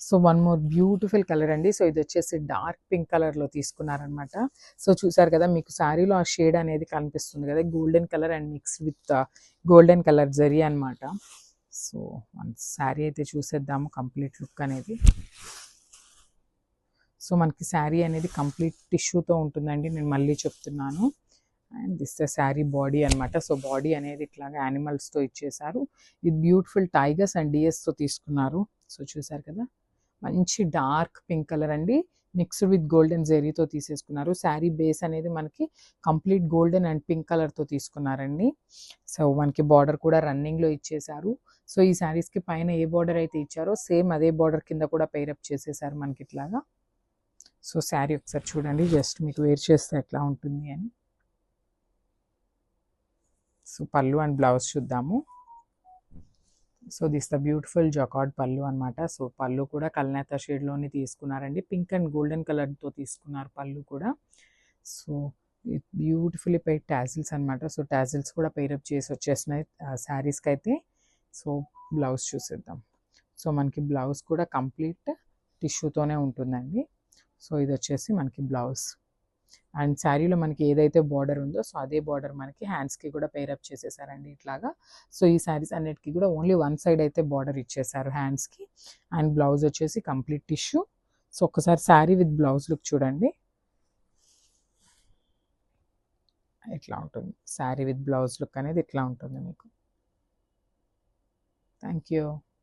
So one more beautiful colour అండి. So ఇది వచ్చేసి డార్క్ పింక్ కలర్లో తీసుకున్నారనమాట. సో చూసారు కదా, మీకు శారీలో ఆ షేడ్ అనేది కనిపిస్తుంది కదా, golden colour and mixed with golden colour zari అనమాట. సో మన శారీ అయితే చూసేద్దాము కంప్లీట్ లుక్ అనేది. సో మనకి శారీ అనేది కంప్లీట్ టిష్యూతో ఉంటుందండి, నేను మళ్ళీ చెప్తున్నాను. And this the sari body అనమాట. సో బాడీ అనేది ఇట్లాగా యానిమల్స్తో ఇచ్చేసారు. ఇది బ్యూటిఫుల్ టైగర్స్ అండ్ డిఎస్తో తీసుకున్నారు. సో చూసారు కదా, మంచి డార్క్ పింక్ కలర్ అండి, మిక్స్డ్ విత్ గోల్డెన్ జెరీతో తీసేసుకున్నారు. శారీ బేస్ అనేది మనకి కంప్లీట్ గోల్డెన్ అండ్ పింక్ కలర్తో తీసుకున్నారండి. సో మనకి బార్డర్ కూడా రన్నింగ్లో ఇచ్చేసారు. సో ఈ శారీస్కి పైన ఏ బార్డర్ అయితే ఇచ్చారో సేమ్ అదే బార్డర్ కింద కూడా పేరప్ చేసేసారు మనకి ఇట్లాగా. సో శారీ ఒకసారి చూడండి, జస్ట్ మీకు వేర్ చేస్తే ఎట్లా ఉంటుంది అని. సో పళ్ళు అండ్ బ్లౌజ్ చూద్దాము. So this the beautiful jacquard పళ్ళు అనమాట. సో పళ్ళు కూడా కల్నేత షేడ్లోని తీసుకున్నారండి, పింక్ అండ్ గోల్డెన్ కలర్తో తీసుకున్నారు పళ్ళు కూడా. సో బ్యూటిఫుల్లీ పెయిడ్ టాజిల్స్ అనమాట. సో టాజిల్స్ కూడా పెయిరప్ చేసి వచ్చేసినాయి శారీస్కి అయితే. సో బ్లౌజ్ చూసేద్దాం. సో మనకి బ్లౌజ్ కూడా కంప్లీట్ టిష్యూతోనే ఉంటుందండి. సో ఇది వచ్చేసి మనకి బ్లౌజ్. అండ్ శారీలో మనకి ఏదైతే బార్డర్ ఉందో సో అదే బార్డర్ మనకి హ్యాండ్స్కి కూడా పేరప్ చేసేసారండి ఇట్లాగా. సో ఈ శారీస్ అన్నిటికీ కూడా ఓన్లీ వన్ సైడ్ అయితే బార్డర్ ఇచ్చేసారు హ్యాండ్స్కి. అండ్ బ్లౌజ్ వచ్చేసి కంప్లీట్ టిష్యూ. సో ఒక్కసారి శారీ విత్ బ్లౌజ్ లుక్ చూడండి, ఇట్లా ఉంటుంది. శారీ విత్ బ్లౌజ్ లుక్ అనేది ఇట్లా ఉంటుంది మీకు. Thank you.